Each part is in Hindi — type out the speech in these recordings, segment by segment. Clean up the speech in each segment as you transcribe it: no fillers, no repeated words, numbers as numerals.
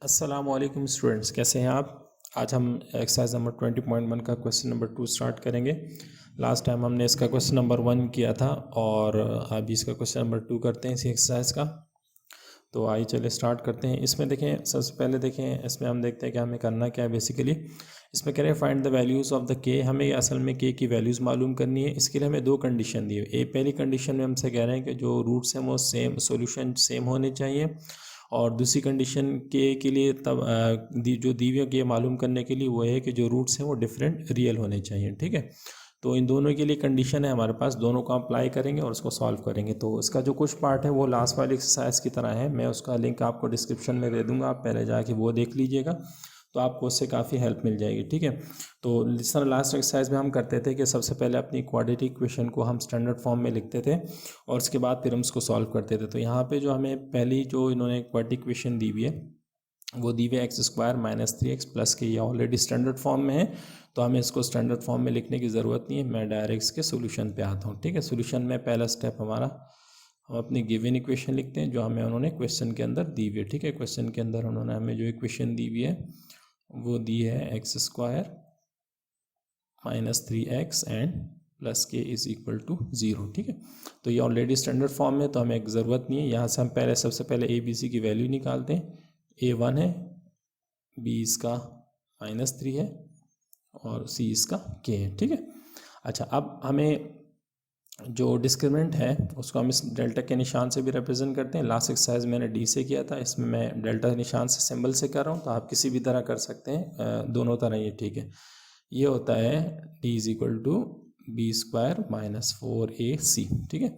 अस्सलामुअलैकुम स्टूडेंट्स, कैसे हैं आप। आज हम एक्सरसाइज नंबर 20.1 का क्वेश्चन नंबर 2 स्टार्ट करेंगे। लास्ट टाइम हमने इसका क्वेश्चन नंबर 1 किया था और अभी इसका क्वेश्चन नंबर 2 करते हैं इसी एक्सरसाइज का। तो आइए चलिए स्टार्ट करते हैं। इसमें देखें, सबसे पहले देखें इसमें हम देखते हैं कि हमें करना क्या है। बेसिकली इसमें कह रहे हैं find the values of the के। हमें असल में के की वैल्यूज़ मालूम करनी है। इसके लिए हमें दो कंडीशन दी है। पहली कंडीशन में हमसे कह रहे हैं कि जो रूट्स हैं वो सेम, सोल्यूशन सेम होने चाहिए। और दूसरी कंडीशन के लिए तब जो दी हुई के मालूम करने के लिए वो है कि जो रूट्स हैं वो डिफरेंट रियल होने चाहिए। ठीक है, तो इन दोनों के लिए कंडीशन है हमारे पास, दोनों को अप्लाई करेंगे और उसको सॉल्व करेंगे। तो इसका जो कुछ पार्ट है वो लास्ट वाली एक्सरसाइज की तरह है। मैं उसका लिंक आपको डिस्क्रिप्शन में दे दूंगा, आप पहले जाके वो देख लीजिएगा तो आपको उससे काफ़ी हेल्प मिल जाएगी। ठीक है, तो जिस तरह लास्ट एक्सरसाइज में हम करते थे कि सबसे पहले अपनी क्वाड्रेटिक इक्वेशन को हम स्टैंडर्ड फॉर्म में लिखते थे और उसके बाद फिर हम उसको सॉल्व करते थे। तो यहाँ पे जो हमें पहली जो इन्होंने क्वाड्रेटिक इक्वेशन दी हुई है वो दी हुई है X square minus 3x plus के, ये ऑलरेडी स्टैंडर्ड फॉर्म में है तो हमें इसको स्टैंडर्ड फॉर्म में लिखने की ज़रूरत नहीं है। मैं डायरेक्ट इसके सोल्यूशन पे आता हूँ। ठीक है, सोल्यूशन में पहला स्टेप हमारा, हम अपनी गिवन इक्वेशन लिखते हैं जो हमें उन्होंने क्वेश्चन के अंदर दी हुई है। ठीक है, क्वेश्चन के अंदर उन्होंने हमें जो इक्वेशन दी हुई है वो दी है X square minus 3x and plus के इज़ इक्वल टू 0। ठीक है, तो ये ऑलरेडी स्टैंडर्ड फॉर्म में तो हमें एक ज़रूरत नहीं है। यहाँ से हम सबसे पहले ए बी सी की वैल्यू निकालते हैं। A1 है, B इसका -3 है और C इसका K है। ठीक है, अच्छा अब हमें जो डिस्क्रिमिनेंट है उसको हम इस डेल्टा के निशान से भी रिप्रेजेंट करते हैं। लास्ट एक्सरसाइज मैंने D से किया था, इसमें मैं डेल्टा निशान से सिंबल से कर रहा हूँ, तो आप किसी भी तरह कर सकते हैं, दोनों तरह ये ठीक है। ये होता है D is equal to B square minus 4AC। ठीक है,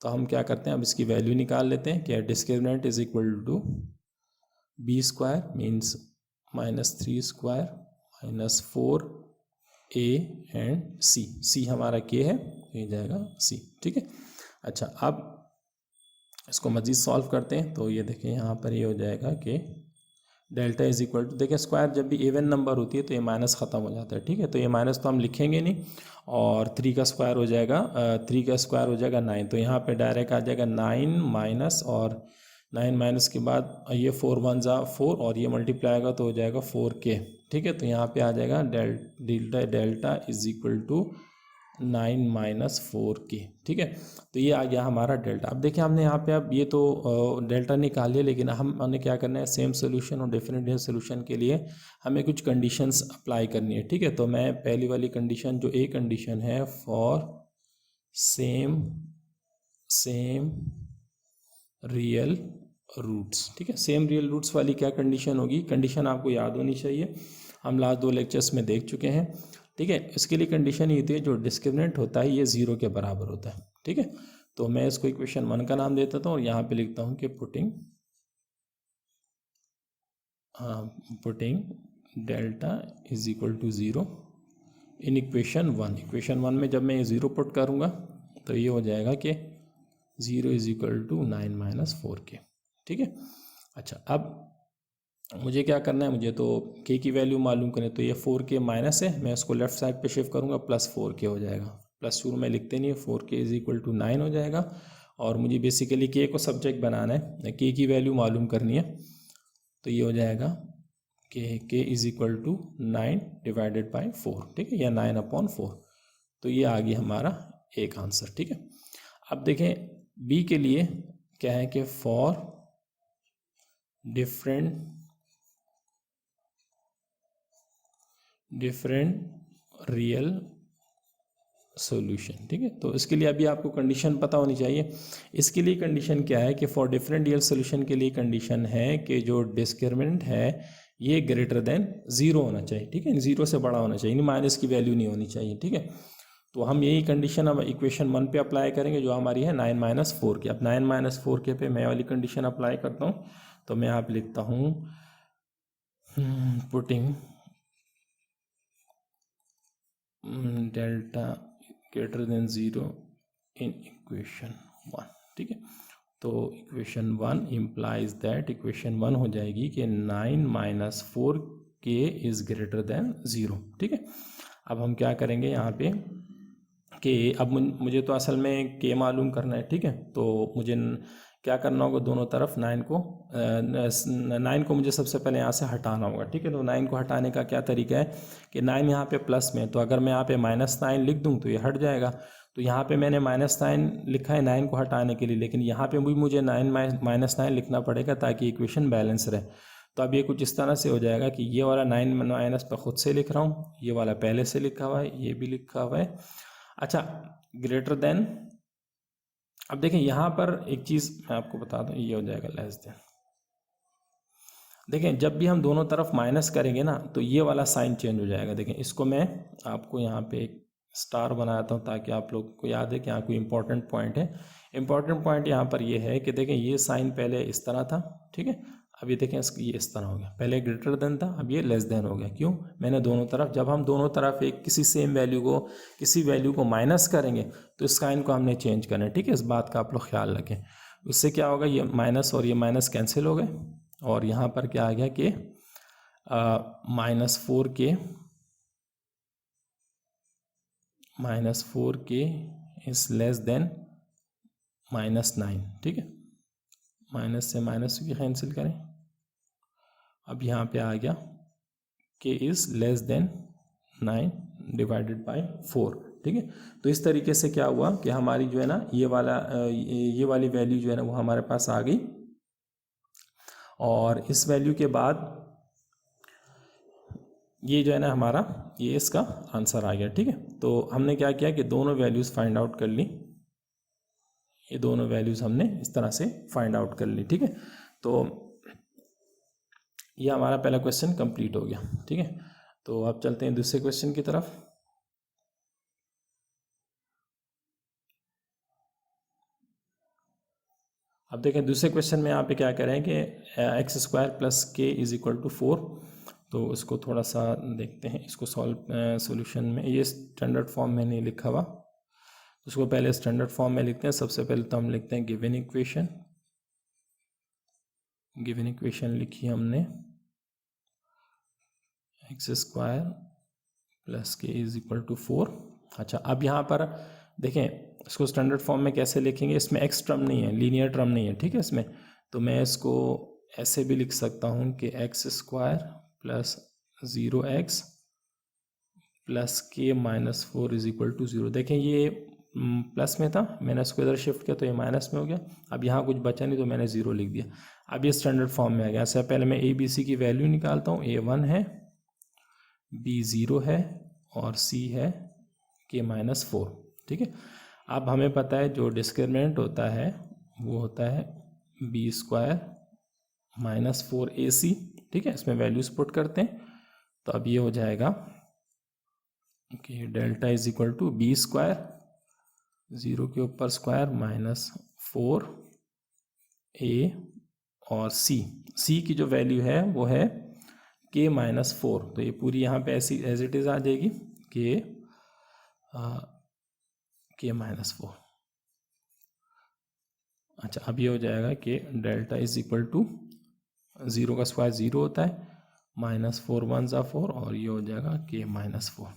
तो हम क्या करते हैं, अब इसकी वैल्यू निकाल लेते हैं कि discriminant is equal to B square means -3 square minus 4A and C हमारा K है, ये जाएगा C। ठीक है, अच्छा अब इसको मज़ीद सॉल्व करते हैं। तो ये देखें यहाँ पर ये हो जाएगा कि डेल्टा इज इक्वल टू, देखिए स्क्वायर जब भी इवन नंबर होती है तो ये माइनस ख़त्म हो जाता है। ठीक है, तो ये माइनस तो हम लिखेंगे नहीं और 3 का स्क्वायर हो जाएगा 3 का स्क्वायर हो जाएगा 9। तो यहाँ पे डायरेक्ट आ जाएगा 9 माइनस, और 9 माइनस के बाद ये 4 1 जा 4 और ये मल्टीप्लाई आएगा तो हो जाएगा 4K। ठीक है, तो यहाँ पे आ जाएगा delta is equal to 9 minus 4K। ठीक है, तो ये आ गया हमारा डेल्टा। अब देखिए हमने यहाँ पे अब ये तो डेल्टा निकाल लिया, लेकिन हमने क्या करना है, सेम सोल्यूशन और डिफरेंट सोल्यूशन के लिए हमें कुछ कंडीशंस अप्लाई करनी है। ठीक है, तो मैं पहली वाली कंडीशन जो ए कंडीशन है, फॉर सेम रियल रूट्स। ठीक है, सेम रियल रूट्स वाली क्या कंडीशन होगी, कंडीशन आपको याद होनी चाहिए, हम लास्ट 2 लेक्चर्स में देख चुके हैं। ठीक है, इसके लिए कंडीशन ये होती है जो डिस्क्रिमिनेंट होता है ये 0 के बराबर होता है। ठीक है, तो मैं इसको इक्वेशन 1 का नाम देता हूँ और यहाँ पे लिखता हूँ कि putting delta is equal to 0 in equation 1। Equation 1 में जब मैं ये 0 पुट करूँगा तो ये हो जाएगा कि 0 is equal to 9 minus 4K। ठीक है, अच्छा अब मुझे क्या करना है, मुझे तो K की वैल्यू मालूम करें, तो ये 4K माइनस है, मैं उसको लेफ्ट साइड पे शिफ्ट करूँगा, प्लस 4K हो जाएगा। प्लस शुरू में लिखते नहीं है, 4K इज इक्वल टू 9 हो जाएगा। और मुझे बेसिकली K को सब्जेक्ट बनाना है, K की वैल्यू मालूम करनी है, तो ये हो जाएगा K is equal to 9 divided by 4। ठीक है, या 9/4। तो ये आ गया हमारा एक आंसर। ठीक है, अब देखें B के लिए क्या है कि फॉर डिफरेंट रियल सॉल्यूशन। ठीक है, तो इसके लिए अभी आपको कंडीशन पता होनी चाहिए। इसके लिए कंडीशन क्या है कि फॉर डिफरेंट रियल सॉल्यूशन के लिए कंडीशन है कि जो डिस्क्रिमिनेंट है ये ग्रेटर देन 0 होना चाहिए। ठीक है, 0 से बड़ा होना चाहिए, माइनस की वैल्यू नहीं होनी चाहिए। ठीक है, तो हम यही कंडीशन अब इक्वेशन 1 पे अप्लाई करेंगे जो हमारी है 9 माइनस 4K। अब 9 माइनस 4K पे मैं वाली कंडीशन अप्लाई करता हूँ, तो मैं आप लिखता हूँ putting delta greater than 0 in equation 1। ठीक है, तो इक्वेशन 1 इम्प्लाइज दैट, इक्वेशन 1 हो जाएगी कि 9 minus 4K is greater than 0। ठीक है, अब हम क्या करेंगे यहाँ पे कि अब मुझे तो असल में K मालूम करना है। ठीक है, तो मुझे क्या करना होगा, दोनों तरफ 9 को मुझे सबसे पहले यहाँ से हटाना होगा, ठीक है। तो 9 को हटाने का क्या तरीका है कि 9 यहाँ पे प्लस में, तो अगर मैं यहाँ पे -9 लिख दूँ तो ये हट जाएगा। तो यहाँ पे मैंने -9 लिखा है 9 को हटाने के लिए, लेकिन यहाँ पे भी मुझे -9 लिखना पड़ेगा ताकि इक्वेशन बैलेंस रहे। तो अब ये कुछ इस तरह से हो जाएगा कि ये वाला 9 माइनस पर खुद से लिख रहा हूँ, ये वाला पहले से लिखा हुआ है, ये भी लिखा हुआ है। अच्छा, ग्रेटर देन, अब देखें यहाँ पर एक चीज़ मैं आपको बता दूँ, ये हो जाएगा लेस देन। देखें जब भी हम दोनों तरफ माइनस करेंगे ना तो ये वाला साइन चेंज हो जाएगा। देखें इसको मैं आपको यहाँ पे एक स्टार बनाता हूँ ताकि आप लोग को याद है कि यहाँ कोई इंपॉर्टेंट पॉइंट है। इंपॉर्टेंट पॉइंट यहाँ पर ये है कि देखें ये साइन पहले इस तरह था, ठीक है। अब ये देखें ये इस तरह हो गया, पहले ग्रेटर देन था, अब ये लेस देन हो गया। क्यों? मैंने दोनों तरफ, जब हम दोनों तरफ एक किसी सेम वैल्यू को, किसी वैल्यू को माइनस करेंगे तो इस साइन को हमने चेंज करना है, ठीक है। इस बात का आप लोग ख्याल रखें। इससे क्या होगा, ये माइनस और ये माइनस कैंसिल हो गए और यहाँ पर क्या आ गया कि -4k इज लेस देन -9, ठीक है। माइनस से माइनस भी कैंसिल करें, अब यहाँ पे आ गया k is less than 9 divided by 4, ठीक है। तो इस तरीके से क्या हुआ कि हमारी जो है ना ये वाली वैल्यू जो है ना वो हमारे पास आ गई, और इस वैल्यू के बाद ये जो है ना हमारा, ये इसका आंसर आ गया, ठीक है। तो हमने क्या किया कि दोनों वैल्यूज़ फाइंड आउट कर ली, ये दोनों वैल्यूज़ हमने इस तरह से फाइंड आउट कर ली, ठीक है। तो ये हमारा पहला क्वेश्चन कंप्लीट हो गया, ठीक है। तो अब चलते हैं दूसरे क्वेश्चन की तरफ। अब देखें दूसरे क्वेश्चन में यहाँ पे क्या कह रहे हैं कि x² + k = 4। तो इसको थोड़ा सा देखते हैं, इसको सॉल्यूशन में, ये स्टैंडर्ड फॉर्म में नहीं लिखा हुआ, उसको पहले स्टैंडर्ड फॉर्म में लिखते हैं। सबसे पहले तो हम लिखते हैं गिवन इक्वेशन लिखी हमने x² + k = 4। अच्छा, अब यहाँ पर देखें इसको स्टैंडर्ड फॉर्म में कैसे लिखेंगे, इसमें x टर्म नहीं है, लीनियर टर्म नहीं है, ठीक है इसमें। तो मैं इसको ऐसे भी लिख सकता हूँ कि x² + 0x + k - 4 = 0। देखें ये प्लस में था, मैंने इसको इधर शिफ्ट किया तो ये माइनस में हो गया। अब यहाँ कुछ बचा नहीं तो मैंने 0 लिख दिया। अब ये स्टैंडर्ड फॉर्म में आ गया। इससे पहले मैं a b c की वैल्यू निकालता हूँ। a 1 है, b 0 है और c है k - 4, ठीक है। अब हमें पता है जो डिस्क्रिमिनेंट होता है वो होता है b² - 4ac, ठीक है। इसमें वैल्यूज पुट करते हैं तो अब ये हो जाएगा कि delta is equal to b², 0 के ऊपर स्क्वायर -4a और c की जो वैल्यू है वो है k - 4। तो ये पूरी यहाँ पे ऐसी एज इट इज़ आ जाएगी k -4। अच्छा, अब ये हो जाएगा कि डेल्टा इज इक्वल टू 0 का स्क्वायर 0 होता है, -4 1 = 4 और ये हो जाएगा k - 4।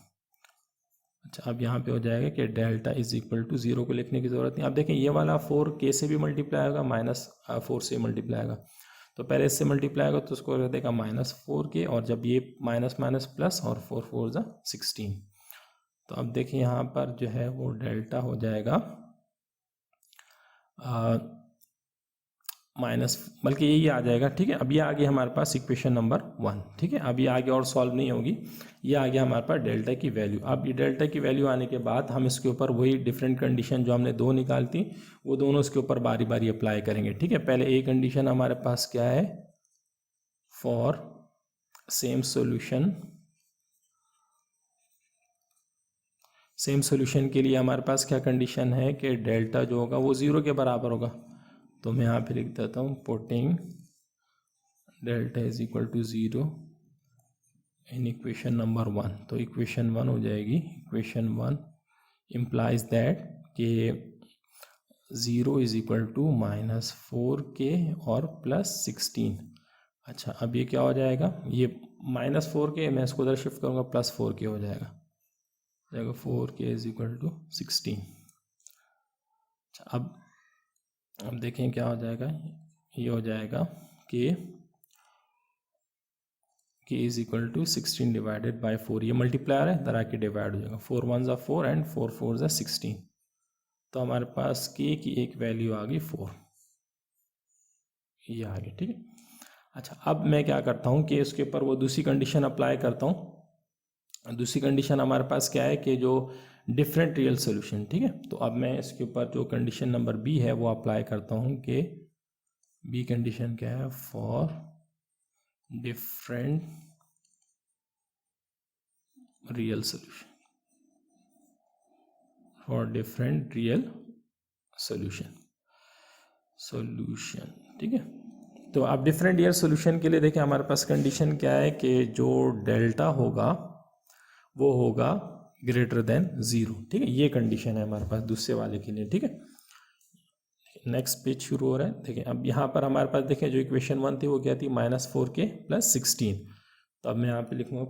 अच्छा, अब यहाँ पे हो जाएगा कि डेल्टा इज इक्वल टू 0 को लिखने की ज़रूरत नहीं। अब देखें ये वाला 4 k से भी मल्टीप्लाई होगा, -4 से मल्टीप्लाई होगा। तो पहले इससे मल्टीप्लाई होगा तो उसको कर देगा -4k, और जब ये माइनस माइनस प्लस और 4 4 = 16। तो अब देखिए यहाँ पर जो है वो डेल्टा हो जाएगा माइनस, बल्कि यही आ जाएगा, ठीक है। अब ये आ गया हमारे पास इक्वेशन नंबर 1, ठीक है। अब ये आगे और सॉल्व नहीं होगी, ये आ गया हमारे पास डेल्टा की वैल्यू। अब ये डेल्टा की वैल्यू आने के बाद हम इसके ऊपर वही डिफरेंट कंडीशन जो हमने 2 निकाली थी वो दोनों इसके ऊपर बारी बारी अप्लाई करेंगे, ठीक है। पहले एक कंडीशन हमारे पास क्या है, फॉर सेम सोल्यूशन के लिए हमारे पास क्या कंडीशन है कि डेल्टा जो होगा वो 0 के बराबर होगा। तो मैं यहाँ पे लिख देता हूँ putting delta is equal to 0 in equation number 1। तो इक्वेशन 1 हो जाएगी, इक्वेशन 1 इम्प्लाइज दैट कि 0 इज इक्वल टू -4k और +16। अच्छा, अब ये क्या हो जाएगा, ये -4k मैं इसको उधर शिफ्ट करूँगा, +4k हो जाएगा 4k इज इक्वल टू 16। अच्छा, अब अब देखें क्या हो जाएगा, ये हो जाएगा कि k is equal to 16 divided by 4, ये मल्टीप्लायर है, इधर आके डिवाइड हो जाएगा, 4 1 ज़ा 4 एंड 4 4 ज़ा 16, तो हमारे पास k की एक वैल्यू आ गई 4, ये आ गई, ठीक है। अच्छा, अब मैं क्या करता हूँ कि इसके ऊपर वो दूसरी कंडीशन अप्लाई करता हूँ। दूसरी कंडीशन हमारे पास क्या है कि जो डिफरेंट रियल सोल्यूशन, ठीक है। तो अब मैं इसके ऊपर जो कंडीशन नंबर बी है वो अप्लाई करता हूँ कि बी कंडीशन क्या है, for different real solution, for different real solution, ठीक है। तो अब डिफरेंट रियल सोल्यूशन के लिए देखें हमारे पास कंडीशन क्या है कि जो डेल्टा होगा वो होगा ग्रेटर देन 0, ठीक है। ये कंडीशन है हमारे पास दूसरे वाले के लिए, ठीक है। नेक्स्ट पेज शुरू हो रहा है, देखिए अब यहाँ पर हमारे पास देखें जो इक्वेशन 1 थी वो क्या थी, -4k + 16, तो अब मैं यहाँ पे लिखूँगा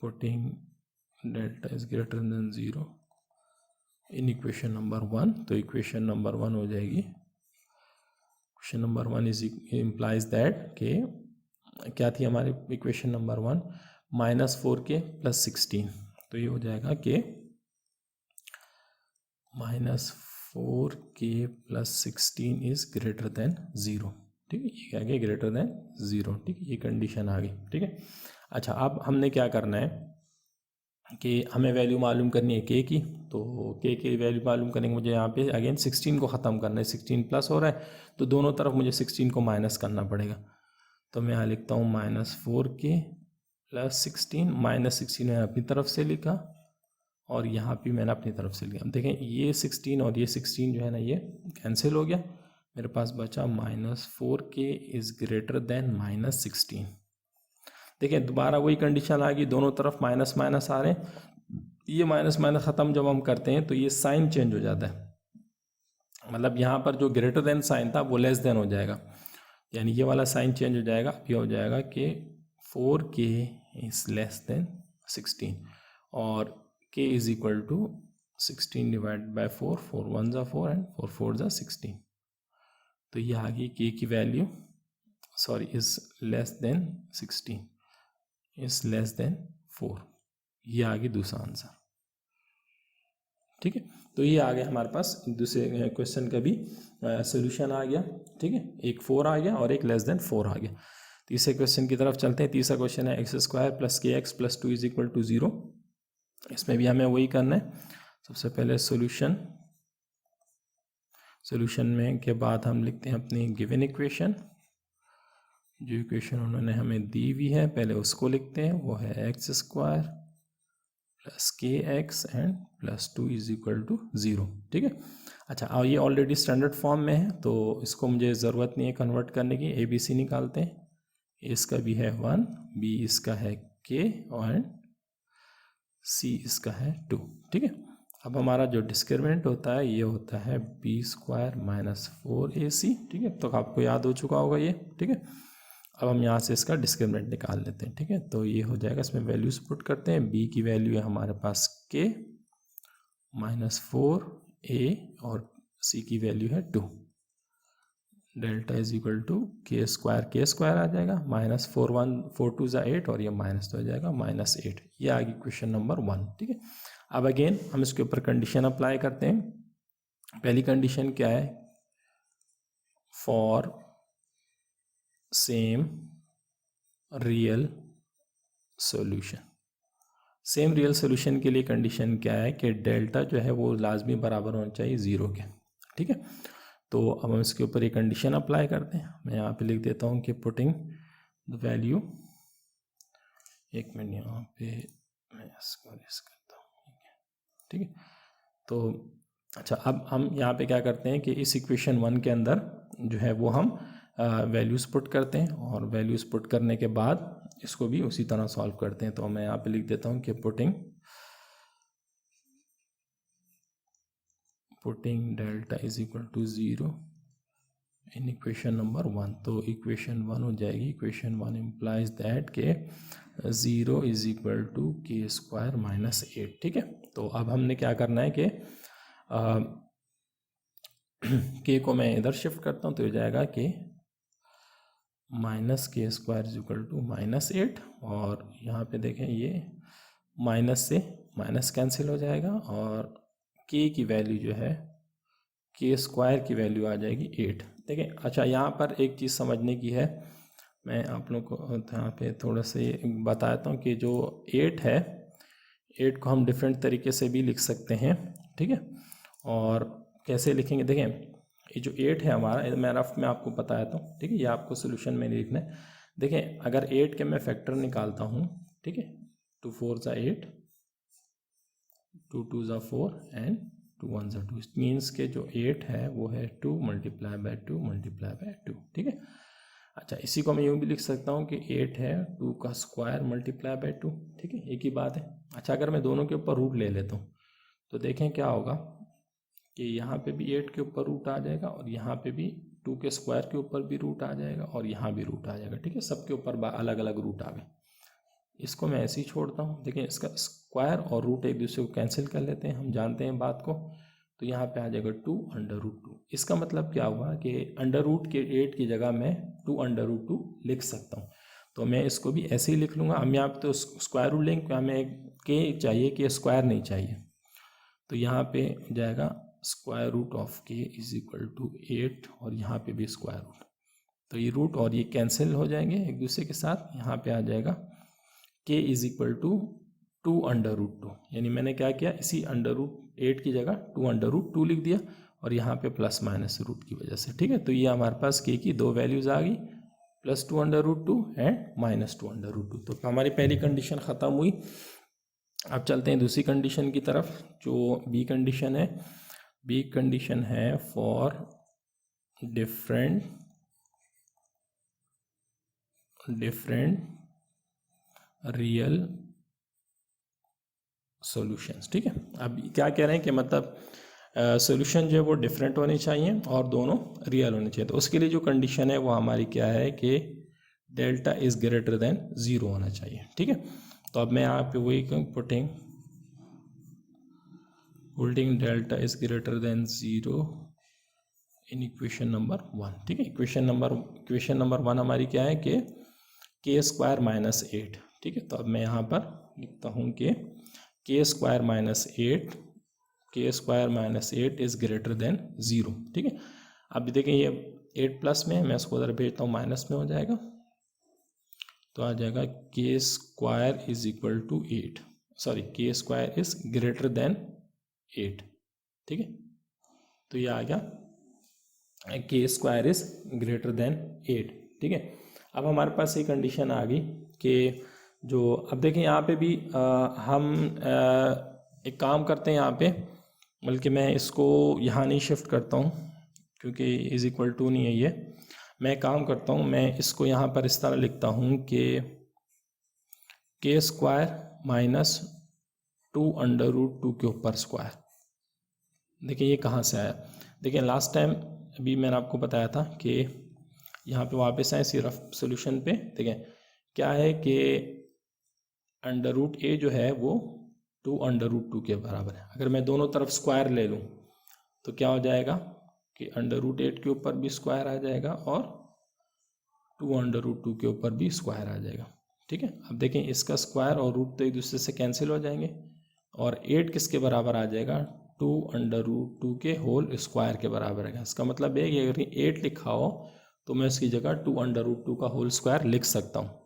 putting delta is greater than 0 in equation number 1, तो इक्वेशन नंबर 1 हो जाएगी, equation number 1 is implies that के क्या थी हमारी इक्वेशन नंबर 1, -4k + 16, तो ये हो जाएगा कि -4k + 16 इज ग्रेटर देन 0, ठीक है। ये क्या गया, ग्रेटर देन 0, ठीक है, ये कंडीशन आ गई, ठीक है। अच्छा, अब हमने क्या करना है कि हमें वैल्यू मालूम करनी है k की, तो k की वैल्यू मालूम करने के मुझे यहाँ पे अगेन 16 को ख़त्म करना है, 16 प्लस हो रहा है तो दोनों तरफ मुझे 16 को माइनस करना पड़ेगा, तो मैं यहाँ लिखता हूँ -4k + 16, -16 मैंने अपनी तरफ से लिखा और यहाँ भी मैंने अपनी तरफ से लिखा। देखें ये 16 और ये 16 जो है ना ये कैंसिल हो गया, मेरे पास बचा -4k इज़ ग्रेटर देन -16। देखिए दोबारा वही कंडीशन आ गई, दोनों तरफ माइनस माइनस आ रहे हैं, ये माइनस माइनस ख़त्म जब हम करते हैं तो ये साइन चेंज हो जाता है, मतलब यहाँ पर जो ग्रेटर देन साइन था वो लेस देन हो जाएगा, यानी ये वाला साइन चेंज हो जाएगा, ये हो जाएगा कि 4k इज़ लेस देन 16 और k is equal to 16 divide by 4, 4 1 ज़ा 4 एंड 4 4 ज़ा 16, तो ये आ गई k की value, sorry is less than 16 is less than 4, ये आ गई दूसरा आंसर, ठीक है। तो ये आ गया हमारे पास दूसरे क्वेश्चन का भी सोल्यूशन आ गया, ठीक है, एक 4 आ गया और एक लेस देन 4 आ गया। तीसरे क्वेश्चन की तरफ चलते हैं। तीसरा क्वेश्चन है x² + kx + 2 = 0, इसमें भी हमें वही करना है। सबसे पहले सोल्यूशन में के बाद हम लिखते हैं अपनी गिवन इक्वेशन, जो इक्वेशन उन्होंने हमें दी हुई है पहले उसको लिखते हैं, वो है x² + kx एंड +2 = 0, ठीक है। अच्छा, और ये ऑलरेडी स्टैंडर्ड फॉर्म में है तो इसको मुझे ज़रूरत नहीं है कन्वर्ट करने की, ABC निकालते हैं, इसका भी है 1, B इसका है k और C इसका है 2, ठीक है। अब हमारा जो डिस्क्रिमिनेंट होता है ये होता है b² - 4ac, ठीक है, तो आपको याद हो चुका होगा ये, ठीक है। अब हम यहाँ से इसका डिस्क्रिमिनेंट निकाल लेते हैं, ठीक है, तो ये हो जाएगा, इसमें वैल्यूज पुट करते हैं, b की वैल्यू है हमारे पास k -4a और c की वैल्यू है 2, delta is equal to k² आ जाएगा, -4 1 4 2 ज़ा 8 और ये माइनस तो हो जाएगा -8, ये आ गई क्वेश्चन नंबर 1, ठीक है। अब अगेन हम इसके ऊपर कंडीशन अप्लाई करते हैं। पहली कंडीशन क्या है, for same real solution, same real solution के लिए कंडीशन क्या है कि डेल्टा जो है वो लाजमी बराबर होना चाहिए 0 के, ठीक है। तो अब हम इसके ऊपर एक कंडीशन अप्लाई करते हैं, मैं यहाँ पे लिख देता हूँ कि पुटिंग द वैल्यू, एक मिनट यहाँ पे मैं इसको करता हूँ, ठीक है। तो अच्छा, अब हम यहाँ पे क्या करते हैं कि इस इक्वेशन 1 के अंदर जो है वो हम वैल्यूज़ पुट करते हैं और वैल्यूज़ पुट करने के बाद इसको भी उसी तरह सॉल्व करते हैं। तो मैं यहाँ पे लिख देता हूँ कि putting delta is equal to 0 in equation number 1, तो इक्वेशन 1 हो जाएगी, इक्वेशन 1 इम्प्लाइज दैट के 0 इज इक्वल टू के स्क्वायर माइनस 8। ठीक है, तो अब हमने क्या करना है कि के को मैं इधर शिफ्ट करता हूँ तो हो जाएगा कि minus K square is equal to minus 8, और यहाँ पे देखें ये माइनस से माइनस कैंसिल हो जाएगा और के की वैल्यू जो है के स्क्वायर की वैल्यू आ जाएगी 8। देखें, अच्छा यहाँ पर एक चीज़ समझने की है, मैं आप लोग को यहाँ पे थोड़ा सा ये बताता हूँ कि जो 8 है, 8 को हम डिफरेंट तरीके से भी लिख सकते हैं। ठीक है, और कैसे लिखेंगे, देखें ये जो 8 है हमारा, मैं रफ में आपको बताता हूँ। ठीक है, ये आपको सोल्यूशन में लिखना है। देखें, अगर 8 के मैं फैक्टर निकालता हूँ, ठीक है, 2 4 ज़ा 8, 2 2 ज़ा 4 एंड 2 1 ज़ा 2। इट मीन्स के जो 8 है वो है 2 मल्टीप्लाई बाय 2 मल्टीप्लाई बाय 2। ठीक है, अच्छा इसी को मैं यूँ भी लिख सकता हूँ कि 8 है 2 का स्क्वायर मल्टीप्लाई बाय 2। ठीक है, एक ही बात है। अच्छा, अगर मैं दोनों के ऊपर रूट ले लेता हूँ तो देखें क्या होगा कि यहाँ पे भी 8 के ऊपर रूट आ जाएगा और यहाँ पे भी 2 के स्क्वायर के ऊपर भी रूट आ जाएगा और यहाँ भी रूट आ जाएगा। ठीक है, सबके ऊपर अलग अलग रूट आ गए। इसको मैं ऐसे ही छोड़ता हूँ। देखिए, इसका स्क्वायर और रूट एक दूसरे को कैंसिल कर लेते हैं, हम जानते हैं बात को। तो यहाँ पे आ जाएगा 2 अंडर रूट 2। इसका मतलब क्या हुआ कि अंडर रूट के 8 की जगह मैं 2 अंडर रूट 2 लिख सकता हूँ। तो मैं इसको भी ऐसे ही लिख लूँगा। हम यहाँ पे तो स्क्वायर रूट लेंगे, हमें के चाहिए, कि स्क्वायर नहीं चाहिए। तो यहाँ पे जाएगा स्क्वायर रूट ऑफ के इज इक्वल टू 8 और यहाँ पे भी स्क्वायर रूट। तो ये रूट और ये कैंसिल हो जाएंगे एक दूसरे के साथ। यहाँ पे आ जाएगा K is equal to 2 under root 2, यानी मैंने क्या किया, इसी अंडर रूट 8 की जगह 2 अंडर रूट 2 लिख दिया और यहाँ पे प्लस माइनस रूट की वजह से। ठीक है, तो ये हमारे पास के की दो वैल्यूज़ आ गई, plus 2 under root 2 and minus 2 under root 2। तो हमारी पहली कंडीशन ख़त्म हुई। अब चलते हैं दूसरी कंडीशन की तरफ, जो बी कंडीशन है। बी कंडीशन है फॉर डिफरेंट रियल सॉल्यूशंस। ठीक है, अब क्या कह रहे हैं कि मतलब सॉल्यूशन जो है वो डिफरेंट होने चाहिए और दोनों रियल होने चाहिए। तो उसके लिए जो कंडीशन है वो हमारी क्या है कि डेल्टा इज़ ग्रेटर देन 0 होना चाहिए। ठीक है, तो अब मैं यहाँ पे वही putting holding delta is greater than 0 in equation number 1। ठीक है, इक्वेशन नंबर 1 हमारी क्या है कि के स्क्वायर माइनस 8। ठीक है, तो अब मैं यहाँ पर लिखता हूँ कि के square minus 8 is greater than 0। ठीक है, अब देखिए ये 8 प्लस में, मैं इसको उधर भेजता हूँ, माइनस में हो जाएगा। तो आ जाएगा K square is equal to 8, sorry K square is greater than 8। ठीक है, तो ये आ गया के स्क्वायर इज ग्रेटर देन 8। ठीक है, अब हमारे पास ये कंडीशन आ गई कि जो, अब देखें यहाँ पे भी हम एक काम करते हैं यहाँ पे, बल्कि मैं इसको यहाँ नहीं शिफ्ट करता हूँ क्योंकि इज इक्वल टू नहीं है ये। मैं काम करता हूँ, मैं इसको यहाँ पर इस तरह लिखता हूँ कि के स्क्वायर माइनस 2 अंडर रूट 2 के ऊपर स्क्वायर। देखिए ये कहाँ से आया, देखिए लास्ट टाइम अभी मैंने आपको बताया था कि यहाँ पे वापस आए सिर्फ सॉल्यूशन पे। देखें क्या है कि अंडर रूट ए जो है वो 2 अंडर रूट 2 के बराबर है। अगर मैं दोनों तरफ स्क्वायर ले लूँ तो क्या हो जाएगा कि अंडर रूट 8 के ऊपर भी स्क्वायर आ जाएगा और 2 अंडर रूट 2 के ऊपर भी स्क्वायर आ जाएगा। ठीक है, अब देखें इसका स्क्वायर और रूट तो एक दूसरे से कैंसिल हो जाएंगे और 8 किसके बराबर आ जाएगा, 2 अंडर रूट 2 के होल स्क्वायर के बराबर है। इसका मतलब है कि अगर 8 लिखा हो तो मैं इसकी जगह 2 अंडर रूट 2 का होल स्क्वायर लिख सकता हूँ।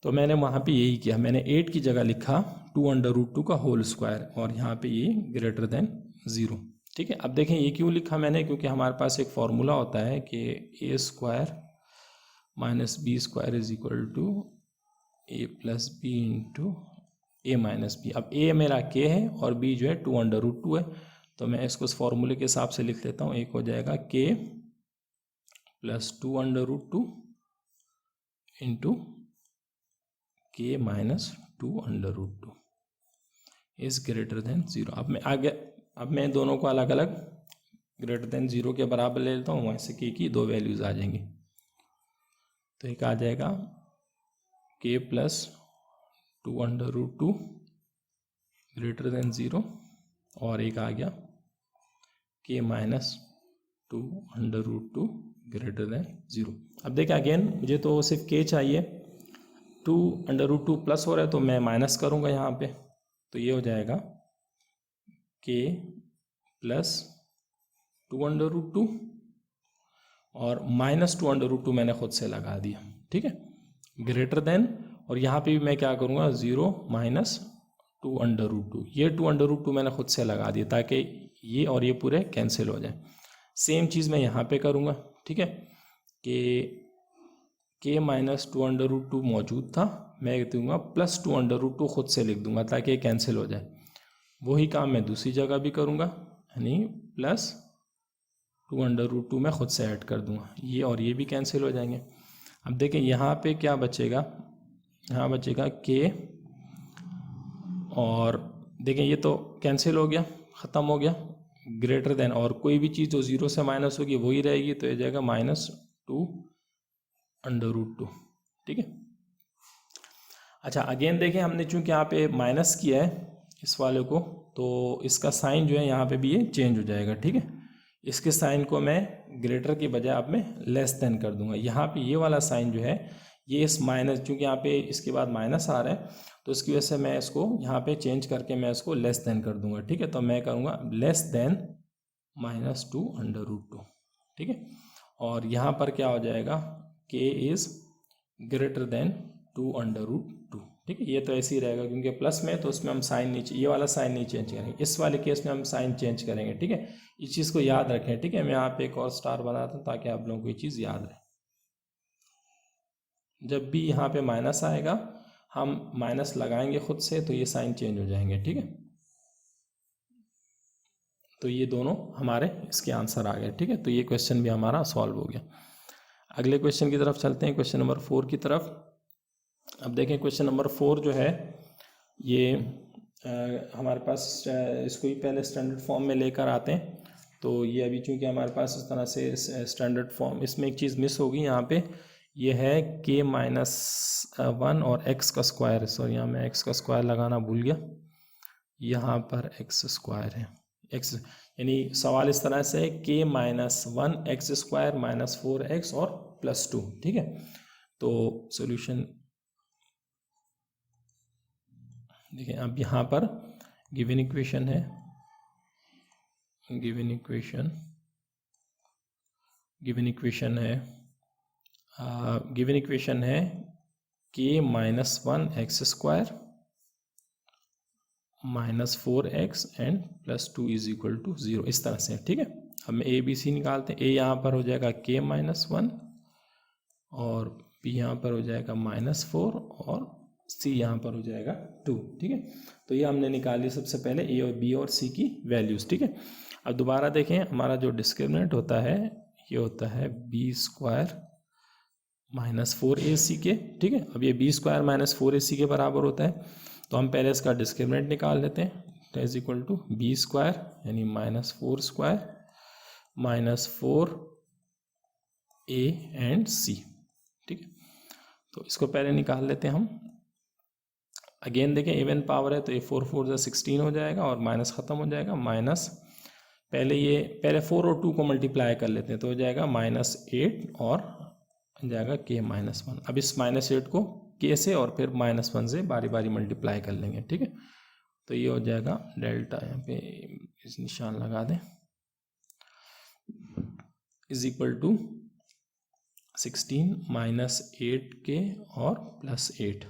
तो मैंने वहाँ पे यही किया, मैंने 8 की जगह लिखा 2 अंडर रूट 2 का होल स्क्वायर और यहाँ पे ये ग्रेटर देन 0। ठीक है, अब देखें ये क्यों लिखा मैंने, क्योंकि हमारे पास एक फॉर्मूला होता है कि a square minus b square is equal to a plus b into a minus b. अब ए मेरा के है और बी जो है 2 अंडर रूट 2 है, तो मैं इसको उस फॉर्मूले के हिसाब से लिख लेता हूँ। एक हो जाएगा K plus 2 under root 2 into K minus 2 under root 2 is greater than 0। अब मैं दोनों को अलग अलग ग्रेटर देन 0 के बराबर ले लेता हूँ, वहाँ से के की दो वैल्यूज़ आ जाएंगी। तो एक आ जाएगा के प्लस 2√2 ग्रेटर देन 0 और एक आ गया के माइनस 2√2 ग्रेटर देन 0। अब देखिए अगेन मुझे तो सिर्फ के चाहिए, 2√2 प्लस हो रहा है तो मैं माइनस करूँगा यहाँ पे, तो ये हो जाएगा के प्लस 2√2 और माइनस 2√2 मैंने खुद से लगा दिया, ठीक है, ग्रेटर देन, और यहाँ पे भी मैं क्या करूँगा 0 माइनस 2√2, ये 2√2 मैंने खुद से लगा दिया ताकि ये और ये पूरे कैंसिल हो जाए। सेम चीज़ मैं यहाँ पे करूँगा, ठीक है, के माइनस 2√2 मौजूद था, मैं दूंगा प्लस 2√2 खुद से लिख दूंगा ताकि ये कैंसिल हो जाए। वही काम मैं दूसरी जगह भी करूँगा, यानी प्लस 2√2 मैं खुद से ऐड कर दूंगा, ये और ये भी कैंसिल हो जाएंगे। अब देखें यहाँ पे क्या बचेगा, यहाँ बचेगा के, और देखें ये तो कैंसिल हो गया, ख़त्म हो गया, ग्रेटर देन, और कोई भी चीज़ जो 0 से माइनस होगी वही रहेगी, तो ये जाएगा -2√2, ठीक है। अच्छा अगेन देखें हमने चूँकि यहाँ पे माइनस किया है इस वाले को, तो इसका साइन जो है यहाँ पे भी ये चेंज हो जाएगा, ठीक है। इसके साइन को मैं ग्रेटर की बजाय अब मैं लेस देन कर दूंगा। यहाँ पे ये वाला साइन जो है ये इस माइनस, चूँकि यहाँ पे इसके बाद माइनस आ रहा है तो इसकी वजह से मैं इसको यहाँ पे चेंज करके मैं इसको लेस देन कर दूंगा, ठीक है। तो मैं करूँगा लेस देन -2√2, ठीक है। और यहाँ पर क्या हो जाएगा, के इज़ ग्रेटर देन 2√2, ठीक है। ये तो ऐसे ही रहेगा क्योंकि प्लस में, तो उसमें हम साइन नीचे, ये वाला साइन नहीं चेंज करेंगे, इस वाले केस में हम साइन चेंज करेंगे, ठीक है। इस चीज़ को याद रखें, ठीक है। मैं यहाँ पे एक और स्टार बनाता हूँ ताकि आप लोगों को ये चीज़ याद रहे। जब भी यहाँ पे माइनस आएगा हम माइनस लगाएंगे खुद से, तो ये साइन चेंज हो जाएंगे, ठीक है। तो ये दोनों हमारे इसके आंसर आ गए, ठीक है। तो ये क्वेश्चन भी हमारा सॉल्व हो गया। अगले क्वेश्चन की तरफ चलते हैं, क्वेश्चन नंबर 4 की तरफ। अब देखें क्वेश्चन नंबर 4 जो है ये हमारे पास इसको ही पहले स्टैंडर्ड फॉर्म में लेकर आते हैं। तो ये अभी चूँकि हमारे पास इस तरह से स्टैंडर्ड फॉर्म, इसमें एक चीज़ मिस होगी यहाँ पे, ये है k-1 और x का स्क्वायर, सॉरी यहाँ मैं x का स्क्वायर लगाना भूल गया, यहाँ पर x स्क्वायर है, x यानी सवाल इस तरह से है k-1 x स्क्वायर -4x और +2, ठीक है। तो सॉल्यूशन देखिए, अब यहाँ पर गिवन इक्वेशन है, गिवन इक्वेशन है k-1 x square -4x and +2 = 0, इस तरह से, ठीक है। अब मैं a b c निकालते हैं, a यहाँ पर हो जाएगा k-1 और b यहाँ पर हो जाएगा -4 और c यहाँ पर हो जाएगा 2, ठीक है। तो ये हमने निकाली सबसे पहले a और b और c की वैल्यूज़, ठीक है। अब दोबारा देखें, हमारा जो डिस्क्रिमिनेंट होता है ये होता है b² -4ac के, ठीक है। अब ये b² -4ac के बराबर होता है, तो हम पहले इसका डिस्क्रिमिनेंट निकाल लेते हैं, तो इज इक्वल टू b² यानी -4² -4a एंड c, ठीक है। तो इसको पहले निकाल लेते हैं हम। अगेन देखें इवन पावर है तो ये 4 4 16 हो जाएगा और माइनस ख़त्म हो जाएगा, माइनस पहले 4 और 2 को मल्टीप्लाई कर लेते हैं, तो हो जाएगा -8 और जाएगा k-1। अब इस -8 को k से और फिर -1 से बारी बारी मल्टीप्लाई कर लेंगे, ठीक है। तो ये हो जाएगा डेल्टा, यहाँ पे इस निशान लगा दें, इज इक्वल टू 16 -8k और +8,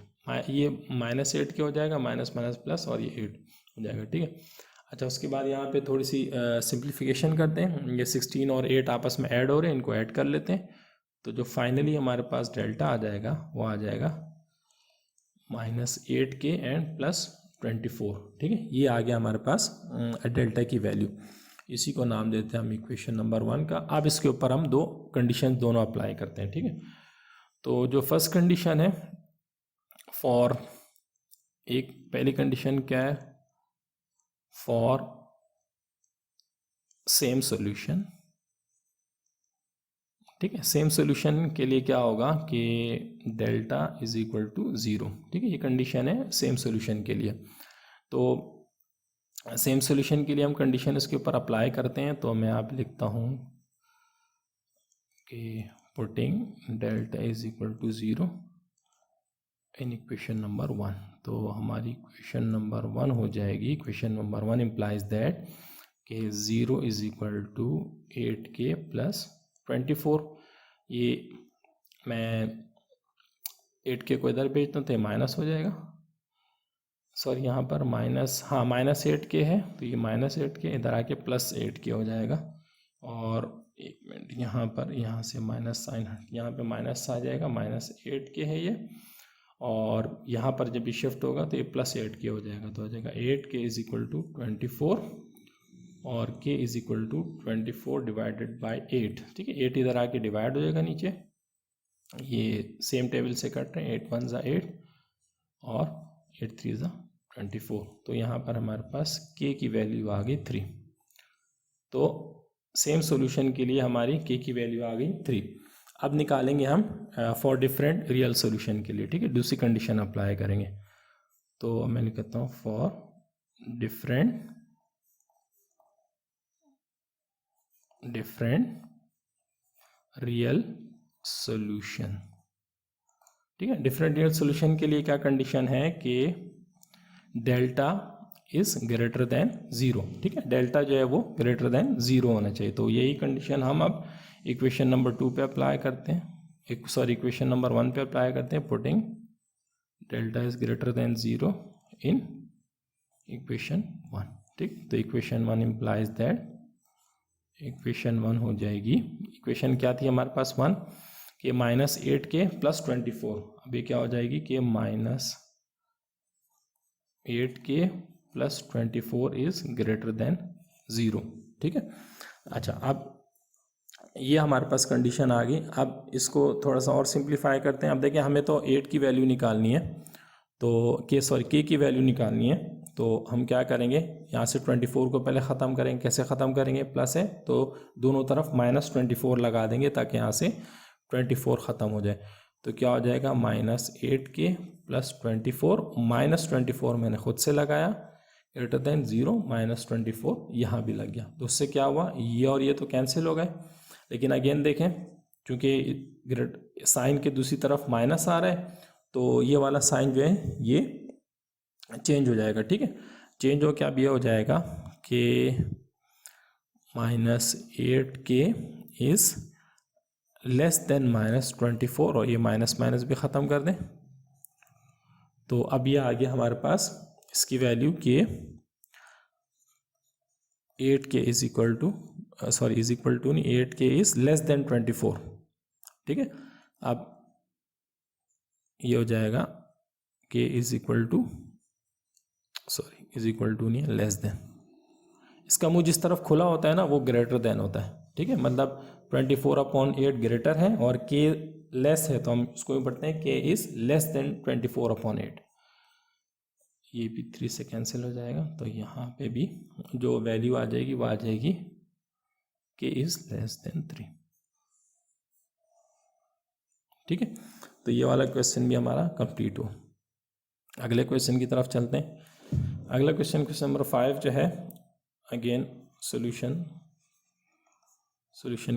ये -8 के हो जाएगा, माइनस माइनस प्लस, और ये 8 हो जाएगा, ठीक है। अच्छा उसके बाद यहाँ पे थोड़ी सी सिंप्लीफिकेशन करते हैं, ये 16 और 8 आपस में ऐड हो रहे हैं, इनको ऐड कर लेते हैं, तो जो फाइनली हमारे पास डेल्टा आ जाएगा वो आ जाएगा -8k एंड +24, ठीक है। ये आ गया हमारे पास डेल्टा की वैल्यू, इसी को नाम देते हैं हम इक्वेशन नंबर 1 का। अब इसके ऊपर हम दो कंडीशन दोनों अप्लाई करते हैं, ठीक है। तो जो फर्स्ट कंडीशन है फॉर, एक पहली कंडीशन क्या है, फॉर सेम सॉल्यूशन ठीक है। सेम सोल्यूशन के लिए क्या होगा कि delta is equal to zero. ठीक है, ये कंडीशन है सेम सोल्यूशन के लिए। तो सेम सोल्यूशन के लिए हम कंडीशन इसके ऊपर अप्लाई करते हैं। तो मैं आप लिखता हूँ कि putting delta is equal to zero in equation number 1। तो हमारी इक्वेशन नंबर 1 हो जाएगी, इक्वेशन नंबर 1 इम्प्लाइज दैट कि 0 is equal to 8k plus 24। ये मैं 8k को इधर भेजता हूँ तो ये माइनस हो जाएगा, सॉरी यहाँ पर माइनस, हाँ माइनस 8k है तो ये माइनस 8k इधर आके प्लस 8k हो जाएगा। और एक मिनट, यहाँ पर यहाँ से माइनस साइन, यहाँ पे माइनस आ जाएगा, माइनस 8k है ये, और यहाँ पर जब ये शिफ्ट होगा तो ये प्लस 8k हो जाएगा। तो हो जाएगा 8k इज इक्वल टू 24 और k is equal to 24 divided by 8। ठीक है, 8 इधर आके डिवाइड हो जाएगा नीचे, ये सेम टेबल से कट रहे हैं, 8 1 ज़ा 8 और 8 3 ज़ा 24। तो यहाँ पर हमारे पास k की वैल्यू आ गई 3। तो सेम सॉल्यूशन के लिए हमारी k की वैल्यू आ गई 3। अब निकालेंगे हम फॉर डिफरेंट रियल सॉल्यूशन के लिए। ठीक है, दूसरी कंडीशन अप्लाई करेंगे। तो मैं लिखता हूँ फॉर डिफरेंट रियल सॉल्यूशन। ठीक है, डिफरेंट रियल सॉल्यूशन के लिए क्या कंडीशन है कि delta is greater than zero. ठीक है, डेल्टा जो है वो ग्रेटर देन ज़ीरो होना चाहिए। तो यही कंडीशन हम अब इक्वेशन नंबर 2 पे अप्लाई करते हैं, इक्वेशन नंबर 1 पे अप्लाई करते हैं। Putting delta is greater than zero in equation 1। ठीक, तो इक्वेशन 1 इम्प्लाइज दैट, इक्वेशन 1 हो जाएगी, इक्वेशन क्या थी हमारे पास 1, कि माइनस 8k प्लस 24। अब ये क्या हो जाएगी कि minus 8k plus 24 is greater than zero. ठीक है, अच्छा अब ये हमारे पास कंडीशन आ गई। अब इसको थोड़ा सा और सिंप्लीफाई करते हैं। अब देखिए हमें तो 8 की वैल्यू निकालनी है, तो k की वैल्यू निकालनी है। तो हम क्या करेंगे, यहाँ से 24 को पहले ख़त्म करेंगे। कैसे ख़त्म करेंगे, प्लस है तो दोनों तरफ माइनस 24 लगा देंगे ताकि यहाँ से 24 ख़त्म हो जाए। तो क्या हो जाएगा, माइनस 8k प्लस 24, माइनस 24 मैंने खुद से लगाया, ग्रेटर देन ज़ीरो, माइनस 24 यहाँ भी लग गया। तो उससे क्या हुआ, ये और ये तो कैंसिल हो गए। लेकिन अगेन देखें, चूँकि साइन के दूसरी तरफ माइनस आ रहा है तो ये वाला साइन जो है ये चेंज हो जाएगा। ठीक है, चेंज हो क्या अब ये हो जाएगा कि minus 8k is less than minus 24, और ये माइनस माइनस भी ख़त्म कर दें। तो अब ये आ गया हमारे पास इसकी वैल्यू कि 8k is equal to, sorry is equal to नहीं, 8k इज़ लेस देन 24। ठीक है, अब ये हो जाएगा k is equal to, sorry is equal to नहीं है, लेस देन। इसका मुंह जिस तरफ खुला होता है ना वो ग्रेटर देन होता है। ठीक है, मतलब 24/8 ग्रेटर है और k लेस है तो हम इसको भी पढ़ते हैं k इज़ लेस देन 24/8। ये भी 3 से कैंसिल हो जाएगा, तो यहाँ पे भी जो वैल्यू आ जाएगी वो आ जाएगी k इज़ लेस देन 3। ठीक है, तो ये वाला क्वेश्चन भी हमारा कंप्लीट हो। अगले क्वेश्चन की तरफ चलते हैं। अगला क्वेश्चन नंबर 5 जो है, अगेन सॉल्यूशन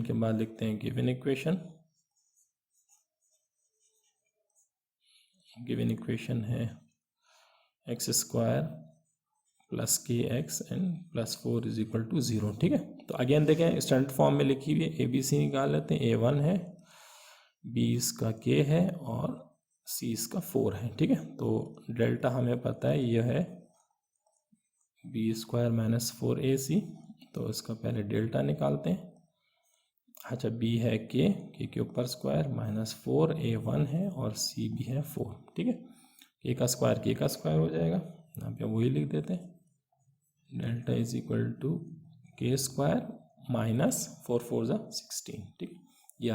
के बाद लिखते हैं गिवन इक्वेशन है X square plus K X and plus 4 is equal to 0। ठीक है, तो अगेन देखें स्टैंडर्ड फॉर्म में लिखी हुई है, ए बी सी निकाल लेते हैं। A1 है, B इसका k है और C इसका 4 है। ठीक है, तो डेल्टा हमें पता है ये है b स्क्वायर माइनस 4ac, तो इसका पहले डेल्टा निकालते हैं। अच्छा, b है k के ऊपर स्क्वायर माइनस 4, A1 है और C भी है 4। ठीक है, k का स्क्वायर हो जाएगा, यहाँ पे वही लिख देते हैं, delta is equal to k square minus 4 4 ज़ा 16। ठीक है, ये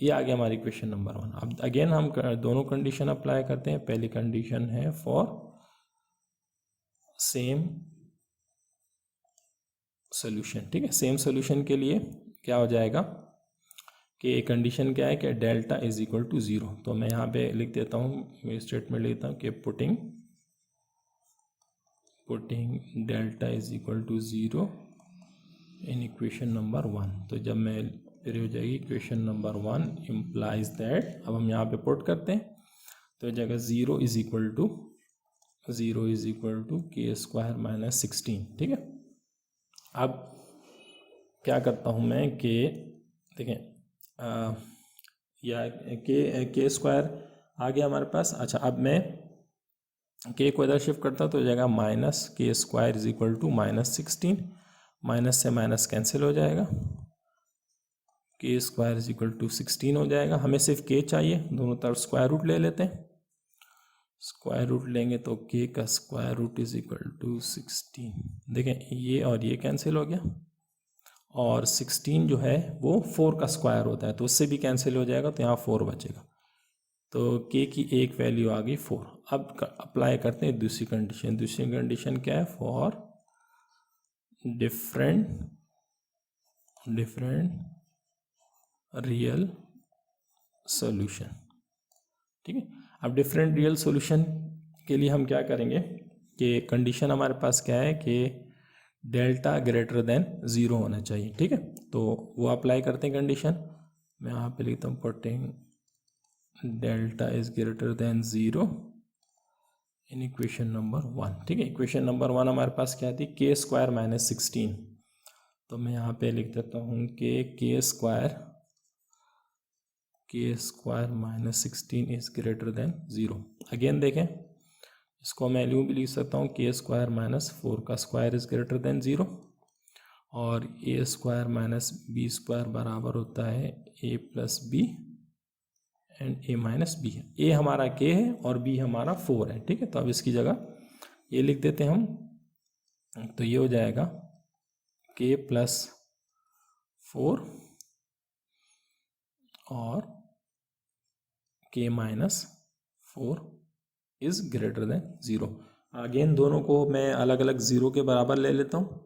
आ गया हमारी इक्वेशन नंबर 1। अब अगेन हम दोनों कंडीशन अप्लाई करते हैं। पहली कंडीशन है फॉर सेम सोल्यूशन। ठीक है, सेम सोल्यूशन के लिए क्या हो जाएगा कि कंडीशन क्या है कि delta is equal to zero. तो मैं यहाँ पे लिख देता हूँ, मैं स्टेटमेंट लिखता हूँ कि putting delta is equal to zero in equation number 1। तो जब मैं फिर हो जाएगी इक्वेशन नंबर 1 इम्प्लाइज दैट, अब हम यहाँ पे पुट करते हैं तो जगह ज़ीरो इज इक्वल टू के स्क्वायर माइनस 16। ठीक है, अब क्या करता हूँ मैं कि देखें या के स्क्वायर आ गया हमारे पास। अच्छा, अब मैं के को इधर शिफ्ट करता तो जगह minus K square is equal to minus 16, minus से माइनस कैंसिल हो जाएगा, K square is equal to 16 हो जाएगा। हमें सिर्फ के चाहिए, दोनों तरफ स्क्वायर रूट ले लेते हैं। स्क्वायर रूट लेंगे तो के का square root is equal to 16। देखें ये और ये कैंसिल हो गया, और 16 जो है वो 4 का स्क्वायर होता है तो उससे भी कैंसिल हो जाएगा, तो यहाँ 4 बचेगा। तो के की एक वैल्यू आ गई 4। अब अप्लाई करते हैं दूसरी कंडीशन। दूसरी कंडीशन क्या है, फॉर डिफरेंट रियल सॉल्यूशन। ठीक है, अब डिफरेंट रियल सॉल्यूशन के लिए हम क्या करेंगे कि कंडीशन हमारे पास क्या है कि डेल्टा ग्रेटर देन ज़ीरो होना चाहिए। ठीक है, तो वो अप्लाई करते हैं कंडीशन। मैं यहाँ पे लिखता हूँ putting delta is greater than zero in equation number 1। ठीक है, इक्वेशन नंबर 1 हमारे पास क्या थी, के स्क्वायर माइनस 16। तो मैं यहाँ पे लिख देता हूँ कि के square minus 16 is greater than zero. Again देखें, इसको मैं यूँ भी लिख सकता हूँ के स्क्वायर माइनस 4 का square is greater than zero, और a square minus b square बराबर होता है a plus b and a minus b है। ए हमारा के है और बी हमारा 4 है। ठीक है, तो अब इसकी जगह ये लिख देते हैं हम, तो ये हो जाएगा के प्लस 4 और के minus 4 is greater than zero. Again दोनों को मैं अलग अलग ज़ीरो के बराबर ले लेता हूँ,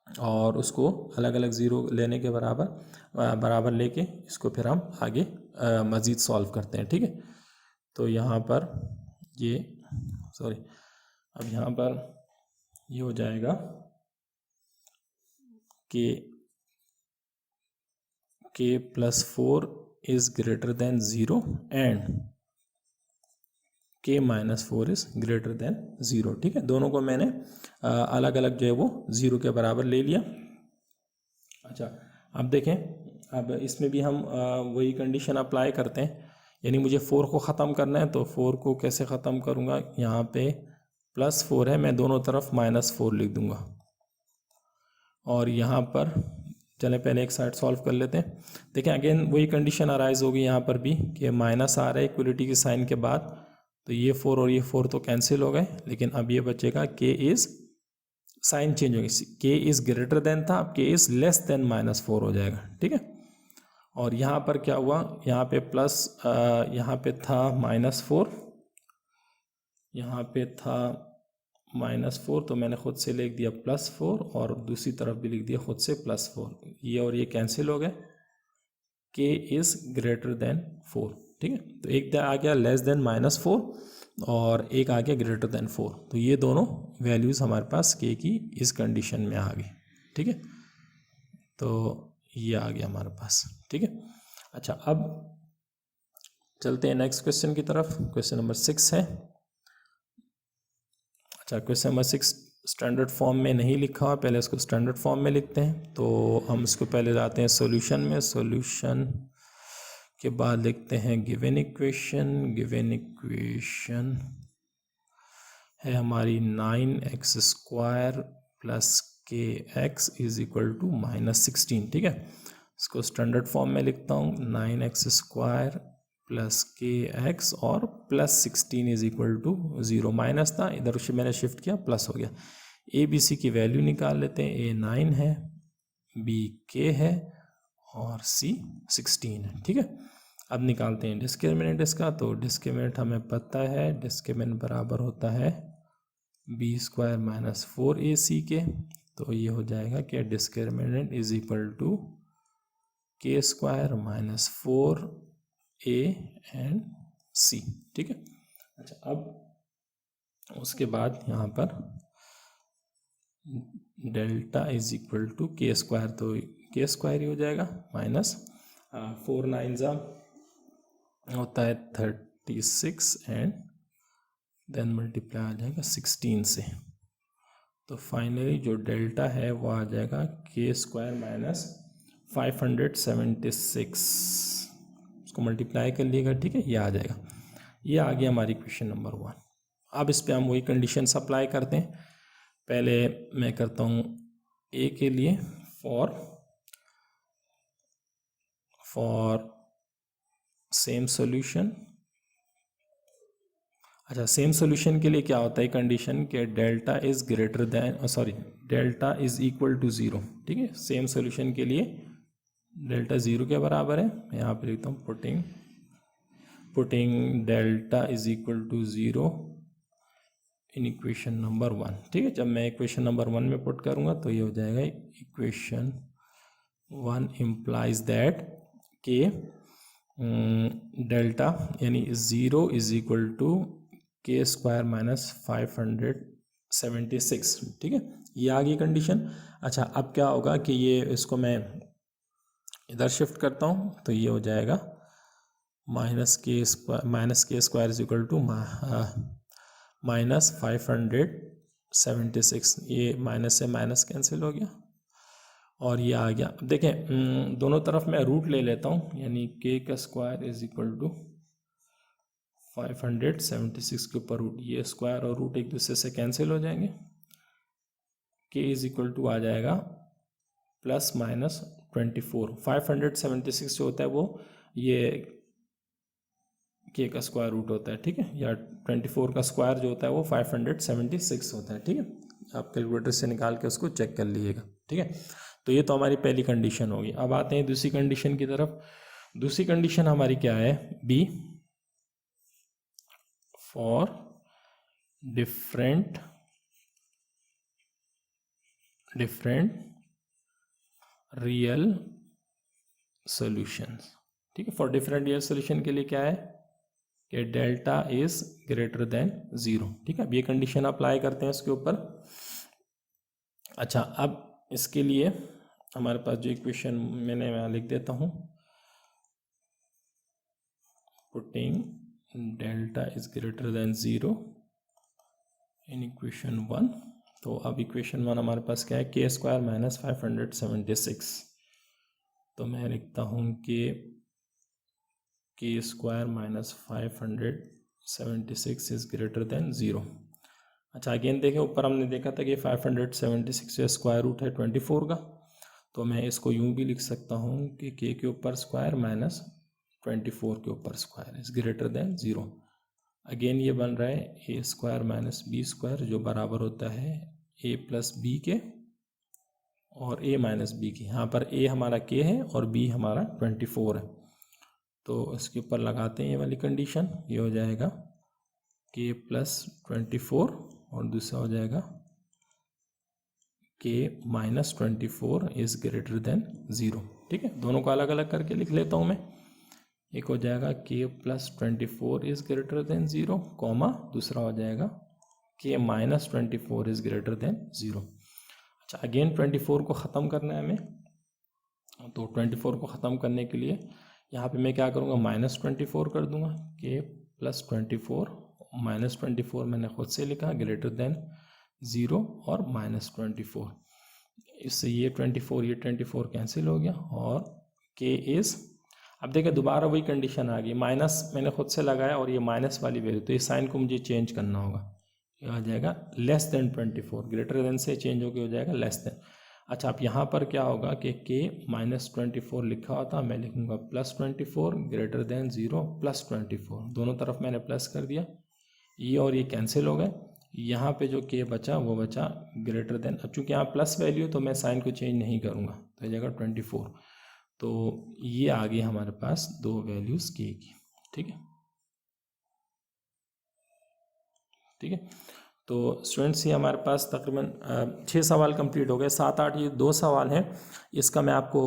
और उसको अलग अलग ज़ीरो लेने के बराबर लेके इसको फिर हम आगे मज़ीद सॉल्व करते हैं। ठीक है, तो यहाँ पर ये अब यहाँ पर ये हो जाएगा कि k plus 4 is greater than zero and k minus 4 is greater than zero. ठीक है, दोनों को मैंने अलग अलग जो है वो ज़ीरो के बराबर ले लिया। अच्छा, अब देखें, अब इसमें भी हम वही कंडीशन अप्लाई करते हैं, यानी मुझे 4 को ख़त्म करना है। तो 4 को कैसे ख़त्म करूँगा, यहाँ पे प्लस 4 है, मैं दोनों तरफ माइनस 4 लिख दूँगा, और यहाँ पर चले पहले एक साइड सॉल्व कर लेते हैं। देखें अगेन वही कंडीशन अराइज होगी यहाँ पर भी कि माइनस आ रहा है इक्वलिटी के साइन के बाद, तो ये 4 और ये 4 तो कैंसिल हो गए, लेकिन अब ये बचेगा के इज़, साइन चेंज हो गई, के इज़ ग्रेटर देन था, अब के इज़ लेस देन माइनस 4 हो जाएगा। ठीक है, और यहाँ पर क्या हुआ, यहाँ पे प्लस यहाँ पे था माइनस 4, यहाँ पे था माइनस 4, तो मैंने खुद से लिख दिया प्लस 4, और दूसरी तरफ भी लिख दिया खुद से प्लस 4। ये और ये कैंसिल हो गए, के इज़ ग्रेटर देन 4। ठीक है, तो एक आ गया लेस देन माइनस 4 और एक आ गया ग्रेटर देन 4, तो ये दोनों वैल्यूज़ हमारे पास के की इस कंडीशन में आ गई। ठीक है, तो ये आ गया हमारे पास। ठीक है, अच्छा अब चलते हैं नेक्स्ट क्वेश्चन की तरफ। क्वेश्चन नंबर 6 है। अच्छा, क्वेश्चन नंबर 6 स्टैंडर्ड फॉर्म में नहीं लिखा हुआ, पहले इसको स्टैंडर्ड फॉर्म में लिखते हैं। तो हम इसको पहले जाते हैं सॉल्यूशन में, सॉल्यूशन के बाद लिखते हैं गिवन इक्वेशन है हमारी 9x² plus K X is equal to minus 16। ठीक है, इसको स्टैंडर्ड फॉर्म में लिखता हूँ, 9x² प्लस के एक्स और plus 16 is equal to 0। Minus था, इधर से मैंने शिफ्ट किया, प्लस हो गया। ए बी सी की वैल्यू निकाल लेते हैं, ए 9 है, बी के है और सी 16 है। ठीक है, अब निकालते हैं डिस्क्रिमिनेंट इसका। तो डिस्क्रिमिनेंट हमें पता है, डिस्क्रिमिनेंट बराबर होता है b² माइनस 4ac के। तो ये हो जाएगा कि डिस्क्रिमिनेंट इज इक्वल टू के square minus 4a and c, ठीक है। अच्छा, अब उसके बाद यहाँ पर डेल्टा इज इक्वल टू के स्क्वायर, तो के स्क्वायर ही हो जाएगा माइनस 4 9 जा होता है 36 एंड देन मल्टीप्लाई आ जाएगा 16 से, तो फाइनली जो डेल्टा है वो आ जाएगा के स्क्वायर माइनस 576, उसको मल्टीप्लाई कर लिएगा, ठीक है, ये आ जाएगा। ये आ गया हमारी क्वेश्चन नंबर 1। अब इस पे हम वही कंडीशन अप्लाई करते हैं। पहले मैं करता हूँ ए के लिए फॉर सेम सॉल्यूशन। अच्छा, सेम सॉल्यूशन के लिए क्या होता है कंडीशन कि delta is greater than delta is equal to 0, ठीक है। सेम सॉल्यूशन के लिए डेल्टा 0 के बराबर है। मैं यहाँ पे लिखता हूँ putting delta is equal to 0 in equation number 1, ठीक है। जब मैं इक्वेशन नंबर 1 में पुट करूँगा तो ये हो जाएगा इक्वेशन 1 इम्प्लाइज दैट के डेल्टा यानी 0 इज इक्वल टू के स्क्वायर माइनस 576, ठीक है, ये आ गई कंडीशन। अच्छा, अब क्या होगा कि ये इसको मैं इधर शिफ्ट करता हूँ तो ये हो जाएगा minus K square is equal to minus 576, ये माइनस से माइनस कैंसिल हो गया और ये आ गया। देखें दोनों तरफ मैं रूट ले लेता हूँ, यानी के का स्क्वायर इज इक्वल टू 576 के ऊपर रूट, ये स्क्वायर और रूट एक दूसरे से कैंसिल हो जाएंगे। के इज इक्वल टू आ जाएगा प्लस माइनस 24, 576 जो होता है वो ये के का स्क्वायर रूट होता है, ठीक है, या 24 का स्क्वायर जो होता है वो 576 होता है, ठीक है। आप कैलकुलेटर से निकाल के उसको चेक कर लीजिएगा, ठीक है। तो ये तो हमारी पहली कंडीशन होगी। अब आते हैं दूसरी कंडीशन की तरफ। दूसरी कंडीशन हमारी क्या है, be for different real solutions, ठीक है। फॉर डिफरेंट रियल सॉल्यूशन के लिए क्या है कि डेल्टा इज ग्रेटर देन 0, ठीक है। अब ये कंडीशन अप्लाई करते हैं इसके ऊपर। अच्छा, अब इसके लिए हमारे पास जो इक्वेशन मैंने यहाँ लिख देता हूँ, putting delta is greater than 0 in equation 1। तो अब इक्वेशन 1 हमारे पास क्या है, के स्क्वायर माइनस 576, तो मैं लिखता हूँ कि के square minus 576 is greater than 0। अच्छा, अगेन देखें ऊपर हमने देखा था कि 576 जो स्क्वायर रूट है 24 का, तो मैं इसको यूं भी लिख सकता हूँ कि के ऊपर स्क्वायर माइनस 24 के ऊपर square is greater than 0। Again ये बन रहा है ए स्क्वायर माइनस बी स्क्वायर जो बराबर होता है ए प्लस बी के और ए माइनस बी के। यहाँ पर ए हमारा के है और बी हमारा 24 है, तो इसके ऊपर लगाते हैं ये वाली कंडीशन। ये हो जाएगा के प्लस 24 और दूसरा हो जाएगा के माइनस 24 इज ग्रेटर देन 0, ठीक है। दोनों को अलग अलग करके लिख लेता हूँ मैं। एक हो जाएगा K plus 24 is greater than 0 comma, दूसरा हो जाएगा के माइनस 24 इज ग्रेटर देन 0। अच्छा, अगेन 24 को ख़त्म करना है हमें, तो 24 को ख़त्म करने के लिए यहाँ पे मैं क्या करूँगा, -24 कर दूँगा। के प्लस 24 माइनस 24 मैंने खुद से लिखा ग्रेटर देन 0 और -24, इससे ये 24 कैंसिल हो गया और के इज़, अब देखिए दोबारा वही कंडीशन आ गई, माइनस मैंने खुद से लगाया और ये माइनस वाली वैल्यू, तो इस साइन को मुझे चेंज करना होगा। ये आ जाएगा लेस देन 24, ग्रेटर देन से चेंज होकर हो जाएगा लेस देन। अच्छा, अब यहाँ पर क्या होगा कि के -24 लिखा होता, मैं लिखूँगा +24 ग्रेटर देन 0 +24, दोनों तरफ मैंने प्लस कर दिया, ये और ये कैंसिल हो गए। यहाँ पे जो के बचा वो बचा ग्रेटर देन, अब चूँकि यहाँ प्लस वैल्यू तो मैं साइन को चेंज नहीं करूँगा, तो ये जगह 24, तो ये आ गई हमारे पास दो वैल्यूज़ के की, ठीक है, ठीक है। तो स्टूडेंट्स ये हमारे पास तकरीबन 6 सवाल कंप्लीट हो गए, 7-8 ये 2 सवाल हैं। इसका मैं आपको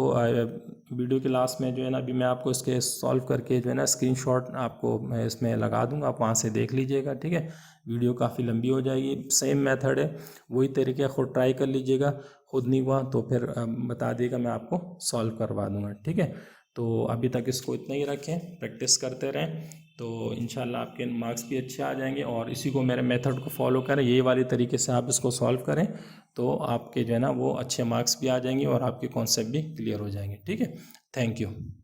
वीडियो के लास्ट में जो है ना अभी मैं आपको इसके सॉल्व करके जो है ना स्क्रीनशॉट आपको मैं इसमें लगा दूंगा, आप वहाँ से देख लीजिएगा, ठीक है। वीडियो काफ़ी लंबी हो जाएगी, सेम मेथड है, वही तरीके खुद ट्राई कर लीजिएगा, खुद नहीं हुआ तो फिर बता दिएगा, मैं आपको सॉल्व करवा दूंगा, ठीक है। तो अभी तक इसको इतना ही रखें, प्रैक्टिस करते रहें, तो इंशाल्लाह आपके मार्क्स भी अच्छे आ जाएंगे। और इसी को मेरे मेथड को फॉलो करें, यही वाली तरीके से आप इसको सॉल्व करें तो आपके जो है ना वो अच्छे मार्क्स भी आ जाएंगे और आपके कॉन्सेप्ट भी क्लियर हो जाएंगे, ठीक है। Thank you.